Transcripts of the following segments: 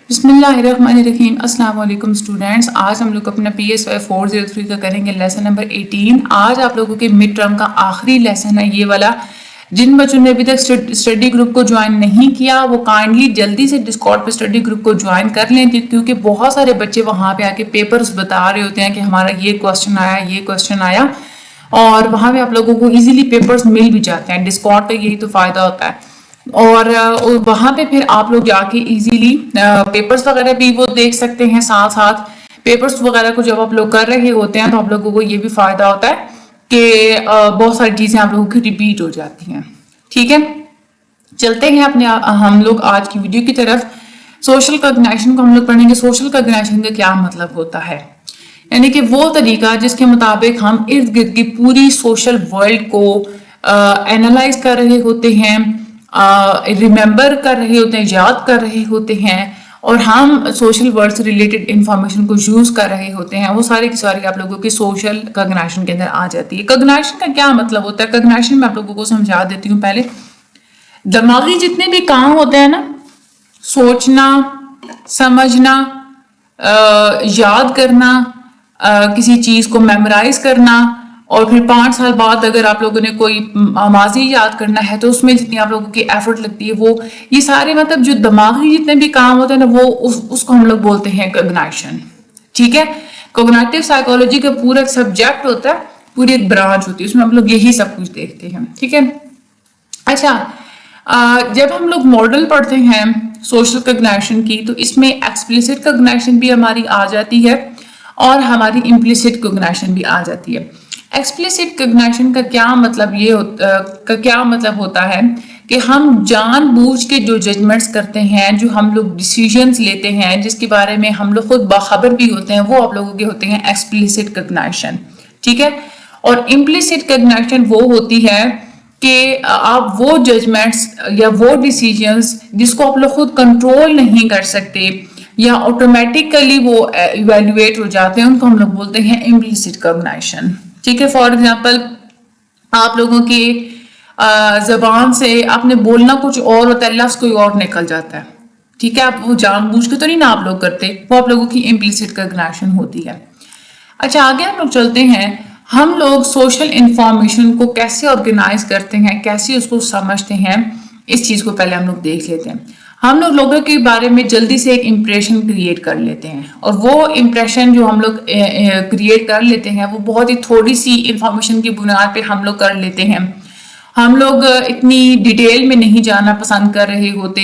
बिस्मिल्लाहिर्रहमानिर्रहीम। अस्सलाम वालेकुम स्टूडेंट्स। आज हम लोग अपना PSY 403 का करेंगे लेसन नंबर 18। आज आप लोगों के मिड टर्म का आखिरी लेसन है ये वाला। जिन बच्चों ने अभी तक स्टडी ग्रुप को ज्वाइन नहीं किया वो काइंडली जल्दी से डिस्कॉर्ड पे स्टडी ग्रुप को ज्वाइन कर लें, क्योंकि बहुत सारे बच्चे वहाँ पे आके पेपर्स बता रहे होते हैं कि हमारा ये क्वेश्चन आया और वहाँ पे आप लोगों को इजीली पेपर्स मिल भी जाते हैं। डिस्कॉर्ड का यही तो फायदा होता है और वहाँ पे फिर आप लोग जाके इजीली पेपर्स वगैरह भी वो देख सकते हैं। साथ साथ पेपर्स वगैरह को जब आप लोग कर रहे होते हैं तो आप लोगों को ये भी फायदा होता है कि बहुत सारी चीजें आप लोगों की रिपीट हो जाती हैं। ठीक है, चलते हैं अपने हम लोग आज की वीडियो की तरफ। सोशल कॉग्निशन को हम लोग पढ़ेंगे। सोशल कॉग्निशन का क्या मतलब होता है, यानी कि वो तरीका जिसके मुताबिक हम इर्द गिर्द की पूरी सोशल वर्ल्ड को एनालाइज कर रहे होते हैं, रिमेंबर कर रहे होते हैं, याद कर रहे होते हैं और हम सोशल वर्ल्ड से रिलेटेड इंफॉर्मेशन को यूज कर रहे होते हैं। वो सारी की सारी आप लोगों की सोशल कॉग्निशन के अंदर आ जाती है। कॉग्निशन का क्या मतलब होता है, कॉग्निशन में आप लोगों को समझा देती हूँ। पहले दिमागी जितने भी काम होते हैं ना, सोचना, समझना, याद करना, किसी चीज को मेमोराइज करना और फिर 5 साल बाद अगर आप लोगों ने कोई माजी याद करना है तो उसमें जितनी आप लोगों की एफर्ट लगती है वो ये सारे मतलब जो दिमागी जितने भी काम होते हैं ना वो उसको हम लोग बोलते हैं कॉग्निशन। ठीक है, कॉग्निटिव साइकोलॉजी का पूरा एक सब्जेक्ट होता है, पूरी एक ब्रांच होती है, उसमें हम लोग यही सब कुछ देखते हैं। ठीक है, अच्छा जब हम लोग मॉडल पढ़ते हैं सोशल कॉग्निशन की तो इसमें एक्सप्लिसिट कॉग्निशन भी हमारी आ जाती है और हमारी इम्प्लिसिट कॉग्निशन भी आ जाती है। एक्सप्लिसिट कॉग्निशन का क्या मतलब होता है कि हम जानबूझ के जो जजमेंट्स करते हैं, जो हम लोग डिसीजंस लेते हैं, जिसके बारे में हम लोग खुद बाखबर भी होते हैं, वो आप लोगों के होते हैं एक्सप्लिसिट कॉग्निशन। ठीक है, और इम्प्लिसिट कॉग्निशन वो होती है कि आप वो जजमेंट्स या वो डिसीजंस जिसको आप लोग खुद कंट्रोल नहीं कर सकते या ऑटोमेटिकली वो इवेल्युएट हो जाते हैं, उनको हम लोग बोलते हैं इम्प्लिसिट कॉग्निशन। ठीक है, फॉर एग्जाम्पल आप लोगों की जबान से आपने बोलना कुछ और होता है, लफ्ज कोई और निकल जाता है। ठीक है, आप वो जानबूझ के तो नहीं ना आप लोग करते, वो आप लोगों की इम्प्लिसिट कॉग्निशन होती है। अच्छा, आगे हम लोग चलते हैं। हम लोग सोशल इंफॉर्मेशन को कैसे ऑर्गेनाइज करते हैं, कैसे उसको समझते हैं, इस चीज को पहले हम लोग देख लेते हैं। हम लोग लोगों के बारे में जल्दी से एक इम्प्रेशन क्रिएट कर लेते हैं और वो इम्प्रेशन जो हम लोग क्रिएट कर लेते हैं वो बहुत ही थोड़ी सी इंफॉर्मेशन की बुनियाद पे हम लोग कर लेते हैं। हम लोग इतनी डिटेल में नहीं जाना पसंद कर रहे होते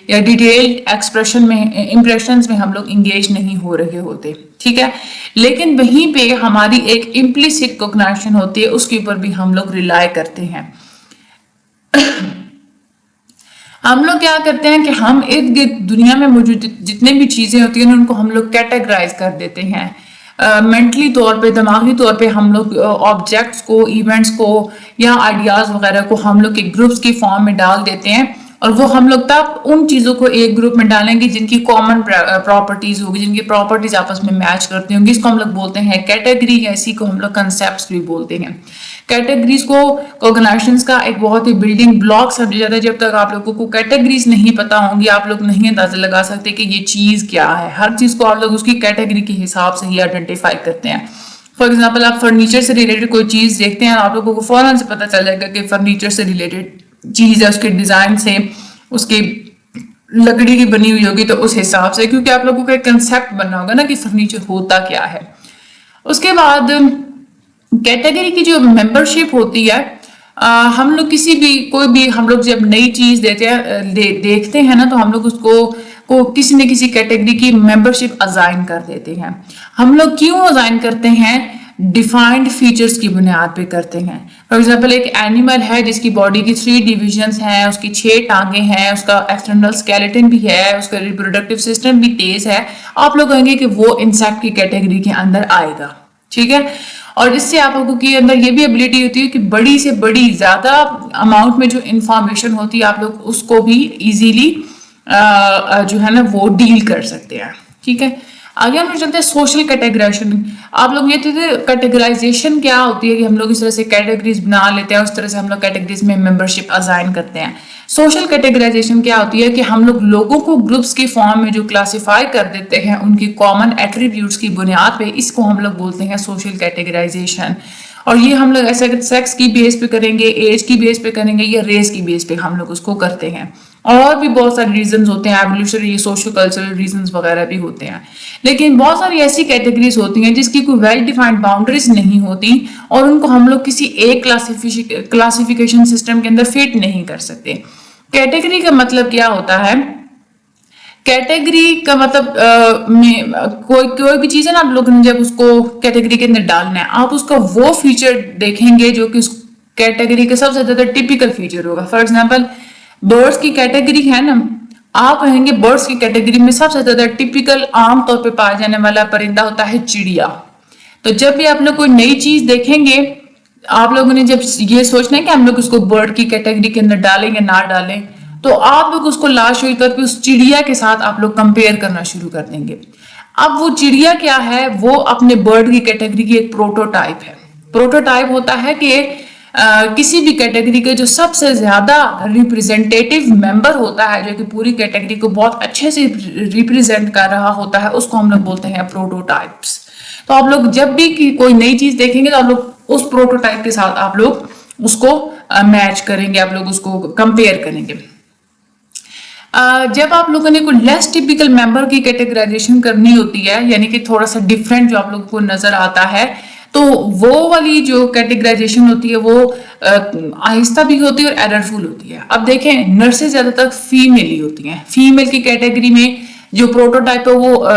या डिटेल एक्सप्रेशन में इम्प्रेशंस में हम लोग इंगेज नहीं हो रहे होते। ठीक है, लेकिन वहीं पे हमारी एक इम्प्लिसिट कॉग्निशन होती है, उसके ऊपर भी हम लोग रिलाई करते हैं। हम लोग क्या करते हैं कि हम इर्द गिर्द दुनिया में मौजूद जितने भी चीजें होती हैं उनको हम लोग कैटेगराइज कर देते हैं। मेंटली तौर पे, दिमागी तौर पे हम लोग ऑब्जेक्ट्स को, इवेंट्स को या आइडियाज वगैरह को हम लोग एक ग्रुप्स की फॉर्म में डाल देते हैं और वो हम लोग तब उन चीजों को एक ग्रुप में डालेंगे जिनकी कॉमन प्रॉपर्टीज होगी, जिनकी प्रॉपर्टीज आपस में मैच करती होंगी। इसको हम लोग बोलते हैं कैटेगरी, या इसी को हम लोग कंसेप्ट्स भी बोलते हैं। कैटेगरीज को कॉग्निशंस का एक बहुत ही बिल्डिंग ब्लॉक समझा जाता है। जब तक आप लोगों को कैटेगरीज नहीं पता होंगी आप लोग नहीं अंदाजा लगा सकते कि ये चीज क्या है। हर चीज को आप लोग उसकी कैटेगरी के हिसाब से ही आइडेंटिफाई करते हैं। फॉर एग्जाम्पल, आप फर्नीचर से रिलेटेड कोई चीज देखते हैं, आप लोगों को फौरन से पता चल जाएगा कि फर्नीचर से रिलेटेड चीज है, उसके डिजाइन से, उसकी लकड़ी की बनी हुई होगी तो उस हिसाब से, क्योंकि आप लोगों का एक कंसेप्ट बनना होगा ना कि फर्नीचर होता क्या है। उसके बाद कैटेगरी की जो मेंबरशिप होती है, हम लोग कोई भी हम लोग जब नई चीज देखते हैं ना तो हम लोग उसको किसी न किसी कैटेगरी की मेंबरशिप असाइन कर देते हैं। हम लोग क्यों असाइन करते हैं? डिफाइंड फीचर्स की बुनियाद पे करते हैं। फॉर एग्जाम्पल, एक एनिमल है जिसकी बॉडी की 3 डिविजन्स हैं, उसकी 6 टांगे हैं, उसका एक्सटर्नल स्केलेटन भी है, उसका रिप्रोडक्टिव सिस्टम भी तेज है, आप लोग कहेंगे कि वो इंसेक्ट की कैटेगरी के अंदर आएगा। ठीक है, और इससे आप लोगों के अंदर ये भी एबिलिटी होती है कि बड़ी से बड़ी ज्यादा अमाउंट में जो इंफॉर्मेशन होती है आप लोग उसको भी इजीली जो है ना वो डील कर सकते हैं। ठीक है, आगे हम लोग चलते हैं सोशल कैटेगराइजेशन। आप लोग ये कैटेगराइजेशन क्या होती है कि हम लोग इस तरह से कैटेगरीज बना लेते हैं, उस तरह से हम लोग कैटेगरीज में मेंबरशिप असाइन करते हैं। सोशल कैटेगराइजेशन क्या होती है कि हम लोग लोगों को ग्रुप्स की फॉर्म में जो क्लासिफाई कर देते हैं उनकी कॉमन एट्रीब्यूट्स की बुनियाद पे, इसको हम लोग बोलते हैं सोशल कैटेगराइजेशन। और ये हम लोग ऐसे सेक्स की बेस पे करेंगे, एज की बेस पे करेंगे या रेस की बेस पे हम लोग उसको करते हैं। और भी बहुत सारे रीजंस होते हैं, एवोल्यूशनरी, सोशो कल्चरल रीजंस वगैरह भी होते हैं। लेकिन बहुत सारी ऐसी कैटेगरीज होती हैं जिसकी कोई वेल डिफाइंड बाउंड्रीज नहीं होती और उनको हम लोग किसी एक क्लासिफिकेशन सिस्टम के अंदर फिट नहीं कर सकते। कैटेगरी का मतलब क्या होता है? कैटेगरी का मतलब कोई भी चीज है ना, आप लोगों ने जब उसको कैटेगरी के अंदर डालना है, आप उसका वो फीचर देखेंगे जो कि उस कैटेगरी का सबसे ज्यादा टिपिकल फीचर होगा। फॉर एग्जांपल बर्ड्स की कैटेगरी है ना, आप कहेंगे बर्ड्स की कैटेगरी में सबसे ज्यादा टिपिकल आमतौर पे पाया जाने वाला परिंदा होता है चिड़िया। तो जब भी आप लोग कोई नई चीज देखेंगे, आप लोगों ने जब ये सोचना है कि हम लोग उसको बर्ड की कैटेगरी के अंदर डालेंगे ना डालें, तो आप लोग उसको लाशुई तौर पे उस चिड़िया के साथ आप लोग कंपेयर करना शुरू कर देंगे। अब वो चिड़िया क्या है? वो अपने बर्ड की कैटेगरी की एक प्रोटोटाइप है। प्रोटोटाइप होता है कि किसी भी कैटेगरी के जो सबसे ज्यादा रिप्रेजेंटेटिव मेंबर होता है, जो कि पूरी कैटेगरी को बहुत अच्छे से रिप्रेजेंट कर रहा होता है, उसको हम लोग बोलते हैं प्रोटोटाइप्स। तो आप लोग जब भी कोई नई चीज देखेंगे तो आप लोग उस प्रोटोटाइप के साथ आप लोग उसको मैच करेंगे, आप लोग उसको कंपेयर करेंगे। जब आप लोगों ने कोई लेस टिपिकल मेंबर की कैटेगराइजेशन करनी होती है, यानी कि थोड़ा सा डिफरेंट जो आप लोगों को नजर आता है, तो वो वाली जो कैटेगराइजेशन होती है वो आहिस्ता भी होती है और एररफुल होती है। अब देखें, नर्सेज ज्यादातर फीमेल ही होती हैं। फीमेल की कैटेगरी में जो प्रोटोटाइप है वो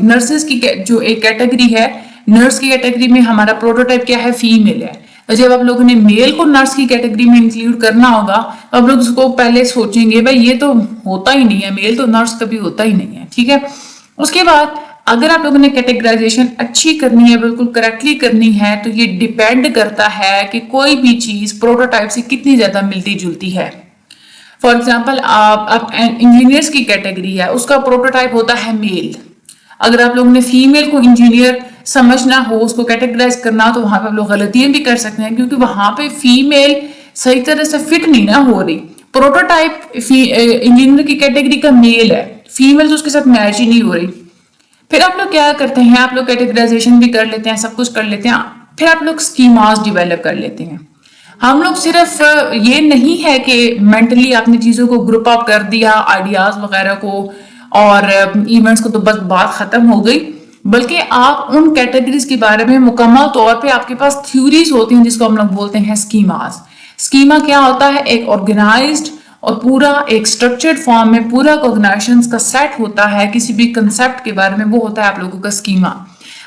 नर्सेज की जो एक कैटेगरी है, नर्स की कैटेगरी में हमारा प्रोटोटाइप क्या है? फीमेल है। तो जब आप लोगों ने मेल को नर्स की कैटेगरी में इंक्लूड करना होगा तो आप लोग उसको पहले सोचेंगे भाई ये तो होता ही नहीं है, मेल तो नर्स कभी होता ही नहीं है, ठीक है। उसके बाद अगर आप लोगों ने कैटेगराइजेशन अच्छी करनी है, बिल्कुल करेक्टली करनी है, तो ये डिपेंड करता है कि कोई भी चीज प्रोटोटाइप से कितनी ज्यादा मिलती जुलती है। फॉर एग्जाम्पल आप इंजीनियर्स की कैटेगरी है, उसका प्रोटोटाइप होता है मेल। अगर आप लोगों ने फीमेल को इंजीनियर समझना हो, उसको कैटेगराइज करना हो, तो वहां पे आप लोग गलतियां भी कर सकते हैं, क्योंकि वहां पे फीमेल सही तरह से फिट नहीं ना हो रही। प्रोटोटाइप इंजीनियर की कैटेगरी का मेल है, फीमेल तो उसके साथ मैच ही नहीं हो रही। फिर आप लोग क्या करते हैं? आप लोग कैटेगराइजेशन भी कर लेते हैं, सब कुछ कर लेते हैं, फिर आप लोग स्कीमास डिवेलप कर लेते हैं। हम लोग सिर्फ ये नहीं है कि मेंटली आपने चीजों को ग्रुप अप कर दिया, आइडियाज वगैरह को और इवेंट्स को, तो बस बात खत्म हो गई, बल्कि आप उन कैटेगरीज के बारे में मुकम्मल तौर पे आपके पास थ्योरीज होती हैं जिसको हम लोग बोलते हैं स्कीमास। स्कीमा क्या होता है? एक ऑर्गेनाइज्ड और पूरा एक स्ट्रक्चर्ड फॉर्म में पूरा ऑर्गेनाइजेशन का सेट होता है किसी भी कंसेप्ट के बारे में, वो होता है आप लोगों का स्कीमा।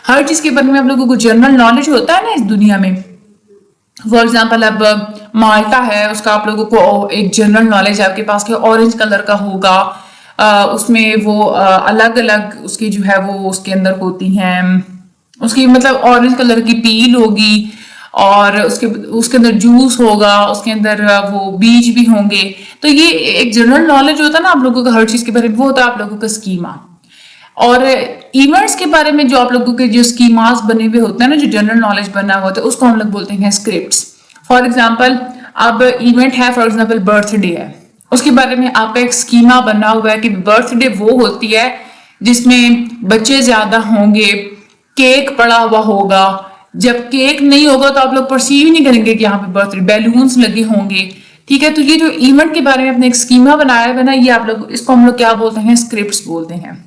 हर चीज के बारे में आप लोगों को जनरल नॉलेज होता है ना इस दुनिया में। फॉर एग्जाम्पल अब माल्टा है, उसका आप लोगों को एक जनरल नॉलेज आपके पास के ऑरेंज कलर का होगा, उसमें वो अलग अलग उसकी जो है वो उसके अंदर होती हैं, उसकी मतलब ऑरेंज कलर की पील होगी और उसके अंदर जूस होगा, उसके अंदर वो बीज भी होंगे। तो ये एक जनरल नॉलेज होता है ना आप लोगों का हर चीज के बारे में, वो होता है आप लोगों का स्कीमा। और इवेंट्स के बारे में जो आप लोगों के जो स्कीमास बने हुए होते हैं ना, जो जनरल नॉलेज बना हुआ होता है, उसको हम लोग बोलते हैं स्क्रिप्ट्स। फॉर एग्जाम्पल अब इवेंट है, फॉर एग्जाम्पल बर्थडे है, उसके बारे में आपका एक स्कीमा बना हुआ है कि बर्थडे वो होती है जिसमें बच्चे ज्यादा होंगे, केक पड़ा हुआ होगा। जब केक नहीं होगा तो आप लोग परसीव ही नहीं करेंगे कि यहाँ पे बर्थडे, बैलून्स लगे होंगे, ठीक है। तो ये जो इवेंट के बारे में अपने एक स्कीमा बनाया है ना, ये आप लोग इसको हम लोग क्या बोलते हैं? स्क्रिप्ट्स बोलते हैं।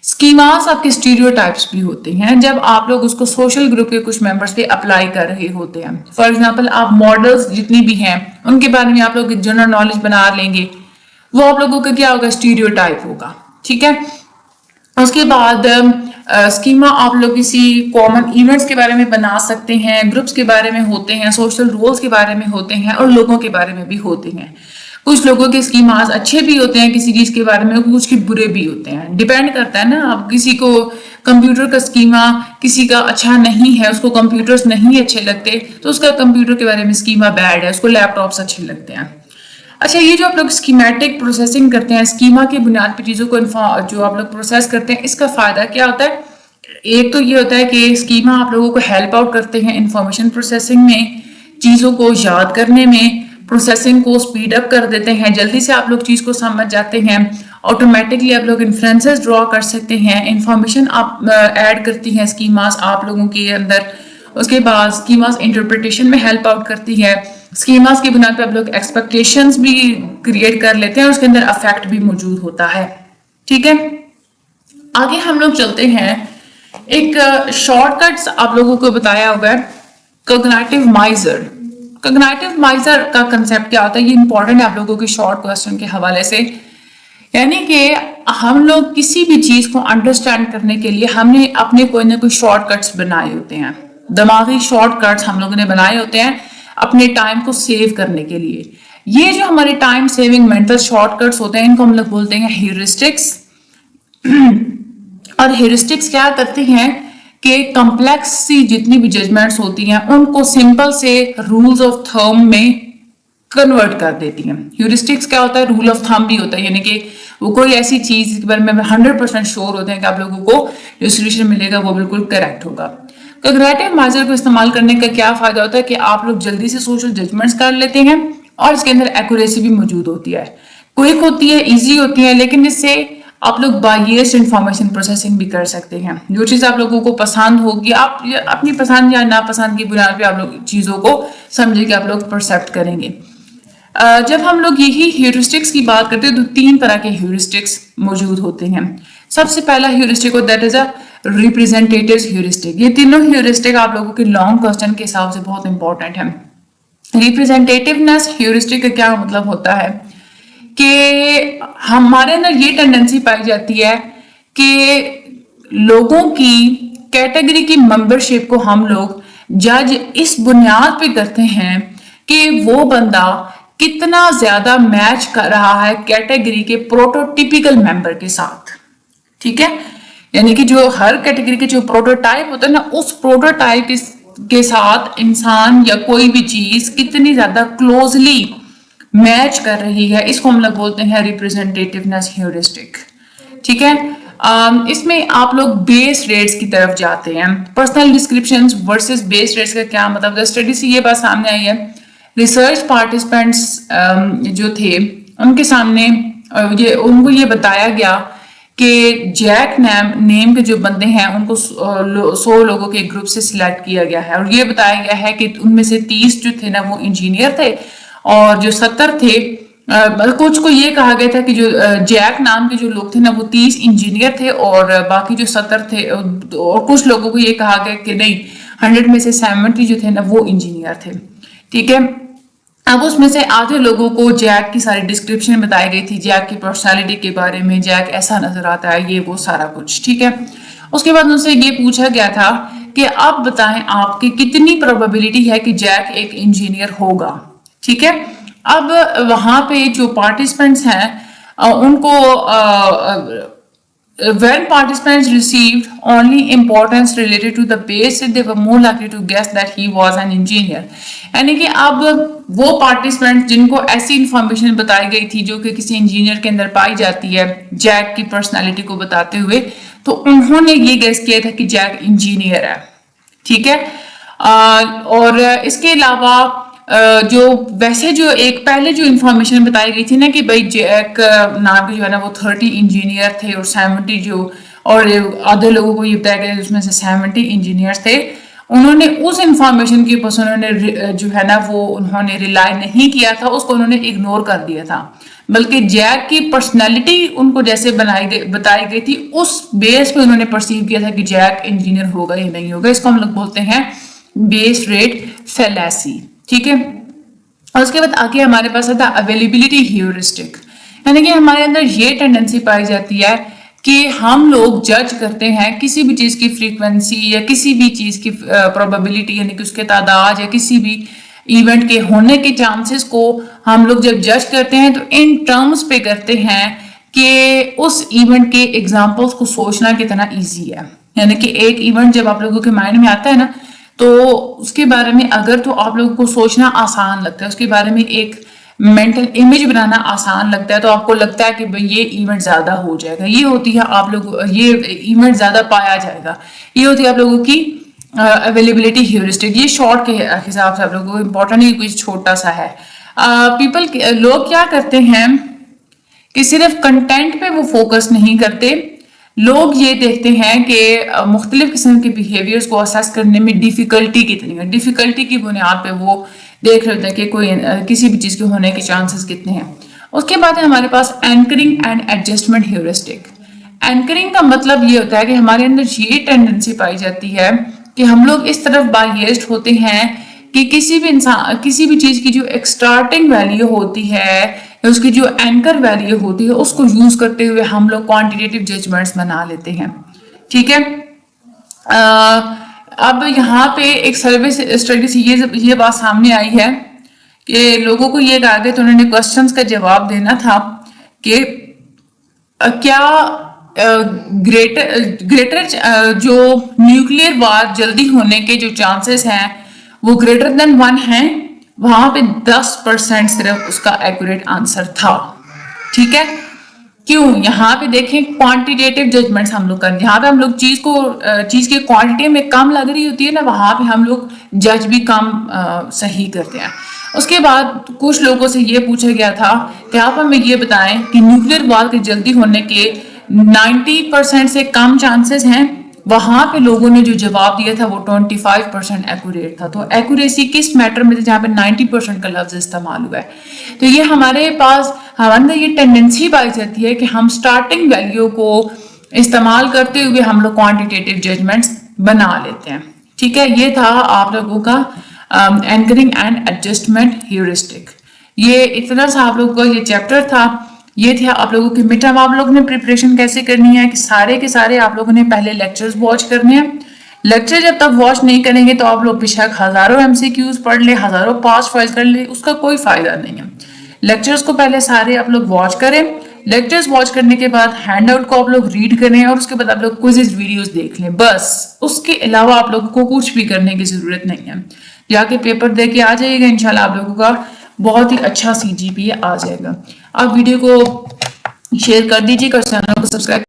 स्कीमास आपके स्टीरियोटाइप्स भी होते हैं जब आप लोग उसको सोशल ग्रुप के कुछ मेंबर्स पे अप्लाई कर रहे होते हैं। फॉर एग्जांपल आप मॉडल्स जितनी भी हैं उनके बारे में आप लोग जनरल नॉलेज बना लेंगे, वो आप लोगों का क्या होगा? स्टीरियोटाइप होगा, ठीक है। उसके बाद स्कीमा आप लोग किसी कॉमन इवेंट्स के बारे में बना सकते हैं, ग्रुप्स के बारे में होते हैं, सोशल रोल्स के बारे में होते हैं और लोगों के बारे में भी होते हैं। कुछ लोगों के स्कीमास अच्छे भी होते हैं किसी चीज के बारे में, कुछ के बुरे भी होते हैं, डिपेंड करता है ना। अब किसी को कंप्यूटर का स्कीमा किसी का अच्छा नहीं है, उसको कंप्यूटर्स नहीं अच्छे लगते, तो उसका कंप्यूटर के बारे में स्कीमा बैड है, उसको लैपटॉप्स अच्छे लगते हैं। اچھا یہ جو آپ لوگ اسکیمیٹک پروسیسنگ کرتے ہیں اسکیما کی بنیاد پہ چیزوں کو جو آپ لوگ پروسیس کرتے ہیں اس کا فائدہ کیا ہوتا ہے؟ ایک تو یہ ہوتا ہے کہ اسکیما آپ لوگوں کو ہیلپ آؤٹ کرتے ہیں انفارمیشن پروسیسنگ میں، چیزوں کو یاد کرنے میں، پروسیسنگ کو سپیڈ اپ کر دیتے ہیں، جلدی سے آپ لوگ چیز کو سمجھ جاتے ہیں، آٹومیٹکلی آپ لوگ انفرنسز ڈرا کر سکتے ہیں، انفارمیشن آپ ایڈ کرتی ہیں اسکیماز آپ لوگوں کے اندر، اس کے بعد اسکیماز انٹرپریٹیشن میں ہیلپ آؤٹ کرتی ہے، اسکیماز کی بنیاد پہ آپ لوگ ایکسپیکٹیشنز بھی کریٹ کر لیتے ہیں اور اس کے اندر افیکٹ بھی موجود ہوتا ہے. ٹھیک ہے، آگے ہم لوگ چلتے ہیں. ایک شارٹ کٹس آپ لوگوں کو بتایا ہوگا ہے کوگنیٹو مائزر. کوگنیٹو مائزر کا کنسیپٹ کیا ہوتا ہے؟ یہ امپورٹنٹ ہے آپ لوگوں کے شارٹ کوسچن کے حوالے سے. یعنی کہ ہم لوگ کسی بھی چیز کو انڈرسٹینڈ کرنے کے لیے ہم نے اپنے کوئی نہ کوئی شارٹ کٹس بنائے ہوتے ہیں، دماغی شارٹ کٹس ہم لوگوں نے بنائے ہوتے ہیں اپنے ٹائم کو سیو کرنے کے لیے. یہ جو ہمارے time saving mental short cuts ہوتے ہیں ان کو ہم لوگ بولتے ہیں ہیورسٹکس. اور ہیورسٹکس کیا کرتے ہیں کہ کمپلیکس سی جتنی بھی ججمنٹس ہوتی ہیں ان کو سمپل سے رولز آف تھم میں کنورٹ کر دیتی ہیں. ہیورسٹکس کیا ہوتا ہے؟ رول آف تھم بھی ہوتا ہے، یعنی کہ وہ کوئی ایسی چیز کے بارے میں 100% شور ہوتے ہیں کہ آپ لوگوں کو جو سولوشن ملے گا وہ بالکل کریکٹ ہوگا. کوگنیٹو مائزر کو استعمال کرنے کا کیا فائدہ ہوتا ہے کہ آپ لوگ جلدی سے سوشل ججمنٹس کر لیتے ہیں اور اس کے اندر ایکوریسی بھی موجود ہوتی ہے، کوئک ہوتی ہے، ایزی ہوتی ہے، لیکن اس سے آپ لوگ بائیسڈ انفارمیشن پروسیسنگ بھی کر سکتے ہیں. جو چیز آپ لوگوں کو پسند ہوگی آپ اپنی پسند یا ناپسند کی بنیاد پہ آپ لوگ چیزوں کو سمجھے کہ آپ لوگ پرسیپٹ کریں گے. جب ہم لوگ یہی ہیورسٹکس کی بات کرتے ہیں تو 3 طرح کے ہیورسٹکس موجود ہوتے ہیں. سب سے پہلا heuristic that is a representative heuristic. یہ تینوں ہیورسٹک آپ لوگوں کے لانگ کوسچن کے حساب سے بہت امپورٹنٹ ہے. ریپرزینٹیٹیونیس ہیورسٹک کا کیا مطلب ہوتا ہے کہ ہمارے اندر یہ ٹینڈنسی پائی جاتی ہے کہ لوگوں کی کیٹیگری کی ممبرشپ کو ہم لوگ جج اس بنیاد پہ کرتے ہیں کہ وہ بندہ کتنا زیادہ میچ کر رہا ہے کیٹیگری کے پروٹوٹیپیکل ممبر کے ساتھ. ٹھیک ہے، یعنی کہ جو ہر کیٹیگری کے جو پروٹوٹائپ ہوتا ہے نا اس پروٹوٹائپ کے ساتھ انسان یا کوئی بھی چیز کتنی زیادہ کلوزلی میچ کر رہی ہے، اس کو ہم لوگ بولتے ہیں ریپرزینٹیٹیونیس ہیورسٹک. ٹھیک ہے، اس میں آپ لوگ بیس ریٹس کی طرف جاتے ہیں. پرسنل ڈسکرپشنز ورسز بیس ریٹس کا کیا مطلب ہے؟ اسٹڈی سے یہ بات سامنے آئی ہے. ریسرچ پارٹیسپینٹس جو تھے ان کے سامنے ان کو یہ بتایا گیا کہ جیک نیم کے جو بندے ہیں ان کو 100 لوگوں کے گروپ سے سلیکٹ کیا گیا ہے اور یہ بتایا گیا ہے کہ ان میں سے 30 جو تھے نا وہ انجینئر تھے اور جو 70 تھے کچھ کو یہ کہا گیا تھا کہ جو جیک نام کے جو لوگ تھے نا وہ 30 انجینئر تھے اور باقی جو 70 تھے اور کچھ لوگوں کو یہ کہا گیا کہ نہیں 100 میں سے 70 جو تھے نا وہ انجینئر تھے. ٹھیک ہے، اب اس میں سے آدھے لوگوں کو جیک کی ساری ڈسکرپشن بتائی گئی تھی، جیک کی پرسنالٹی کے بارے میں، جیک ایسا نظر آتا ہے، یہ وہ سارا کچھ. ٹھیک ہے، اس کے بعد ان سے یہ پوچھا گیا تھا کہ آپ بتائیں آپ کی کتنی پروبیبلٹی ہے کہ جیک ایک انجینئر ہوگا. ٹھیک ہے، اب وہاں پہ جو پارٹیسپینٹس ہیں ان کو when participants received only importance related to the base they were more likely to guess that he was an engineer. یعنی کہ اب وہ پارٹیسپینٹ جن کو ایسی انفارمیشن بتائی گئی تھی جو کہ کسی انجینئر کے اندر پائی جاتی ہے جیک کی پرسنالٹی کو بتاتے ہوئے، تو انہوں نے یہ گیس کیا تھا کہ جیک انجینئر ہے. ٹھیک ہے، اور اس کے علاوہ جو ویسے جو ایک پہلے جو انفارمیشن بتائی گئی تھی نا کہ بھائی جیک نام کے جو ہے نا وہ 30 انجینئر تھے اور 70 جو اور آدھے لوگوں کو یہ بتایا گیا اس میں سے 70 انجینئر تھے، انہوں نے اس انفارمیشن کے پاس انہوں نے جو ہے نا وہ انہوں نے ریلائی نہیں کیا تھا، اس کو انہوں نے اگنور کر دیا تھا، بلکہ جیک کی پرسنالٹی ان کو جیسے بتائی گئی تھی اس بیس پہ انہوں نے پرسیو کیا تھا کہ جیک انجینئر ہوگا یا نہیں ہوگا. اس کو ہم لوگ بولتے ہیں بیس ریٹ فیلیسی. ٹھیک ہے، اور اس کے بعد آگے ہمارے پاس آتا ہے اویلیبلٹی ہیورسٹک. یعنی کہ ہمارے اندر یہ ٹینڈنسی پائی جاتی ہے کہ ہم لوگ جج کرتے ہیں کسی بھی چیز کی فریکوینسی یا کسی بھی چیز کی پروبیبلٹی یعنی کہ اس کے تعداد یا کسی بھی ایونٹ کے ہونے کے چانسز کو ہم لوگ جب جج کرتے ہیں تو ان ٹرمز پہ کرتے ہیں کہ اس ایونٹ کے ایگزامپلس کو سوچنا کتنا ایزی ہے. یعنی کہ ایک ایونٹ جب آپ لوگوں کے مائنڈ میں آتا ہے نا تو اس کے بارے میں اگر تو آپ لوگوں کو سوچنا آسان لگتا ہے، اس کے بارے میں ایک मेंटल इमेज बनाना आसान लगता है, तो आपको लगता है कि भाई ये इवेंट ज्यादा हो जाएगा, ये होती है आप लोग, ये इवेंट ज्यादा पाया जाएगा, ये होती है आप लोगों की अवेलेबिलिटी ह्यूरिस्टिक। ये शॉर्ट के हिसाब से आप लोगों को इम्पोर्टेंट नहीं, कुछ छोटा सा है। लोग क्या करते हैं कि सिर्फ कंटेंट पे वो फोकस नहीं करते, लोग ये देखते हैं कि मुख्तलिफ किस्म के बिहेवियर्स को असेस करने में डिफिकल्टी कितनी है, डिफिकल्टी की बुनियाद पे वो देख रहे होते हैं कि कोई किसी भी चीज़ के होने के चांसेस कितने हैं। उसके बाद है हमारे पास anchoring and adjustment heuristic. Anchoring का मतलब ये होता है कि हमारे अंदर ये टेंडेंसी पाई जाती है कि हम लोग इस तरफ बायस्ड होते हैं कि किसी भी चीज़ की जो एक स्टार्टिंग वैल्यू होती है या उसकी जो एंकर वैल्यू होती है उसको यूज करते हुए हम लोग क्वांटिटेटिव जजमेंट्स बना लेते हैं। ठीक है, अब यहाँ पे एक सर्वे स्टडी से ये बात सामने आई है कि लोगों को ये कहा गया, तो उन्होंने क्वेश्चंस का जवाब देना था कि क्या ग्रेटर जो न्यूक्लियर वार जल्दी होने के जो चांसेस हैं वो ग्रेटर देन 1 हैं, वहां पे 10% सिर्फ उसका एक्यूरेट आंसर था। ठीक है, क्यों? यहाँ पे देखें क्वांटिटेटिव जजमेंट्स हम लोग करते हैं, यहाँ पे हम लोग चीज की क्वांटिटी में कम लग रही होती है ना, वहां पे हम लोग जज भी कम सही करते हैं। उसके बाद कुछ लोगों से ये पूछा गया था कि आप हमें ये बताएं कि न्यूक्लियर वार के जल्दी होने के 90% से कम चांसेस हैं, वहां पे लोगों ने जो जवाब दिया था वो 25% एक्यूरेट था। तो एक्यूरेसी किस मैटर में थी जहाँ पे 90% का लफ्ज इस्तेमाल हुआ है। तो ये हमारे अंदर ये टेंडेंसी पाई जाती है कि हम स्टार्टिंग वैल्यू को इस्तेमाल करते हुए हम लोग क्वांटिटेटिव जजमेंट्स बना लेते हैं। ठीक है, ये था आप लोगों का एंकरिंग एंड एडजस्टमेंट ह्यूरिस्टिक। ये इतना सा आप लोगों का ये चैप्टर था। ये थे आप लोगों के मिड टर्म। आप लोगों ने प्रिपरेशन कैसे करनी है कि सारे के सारे आप लोगों ने पहले लेक्चर्स वॉच करने हैं। लेक्चर जब तक वॉच नहीं करेंगे तो आप लोग बेशक हजारों एमसीक्यूज पढ़ ले, हजारों पास फाइल कर ले, उसका कोई फायदा नहीं है। लेक्चर्स को पहले सारे आप लोग वॉच करें। लेक्चर्स वॉच करने के बाद हैंड आउट को आप लोग रीड करें और उसके बाद आप लोग क्विज़ वीडियोस देख लें, बस। उसके अलावा आप लोगों को कुछ भी करने की जरूरत नहीं है। जाके पेपर दे के आ जाइएगा, इंशाल्लाह आप लोगों का बहुत ही अच्छा CGPA आ जाएगा। आप वीडियो को शेयर कर दीजिएगा और चैनल को सब्सक्राइब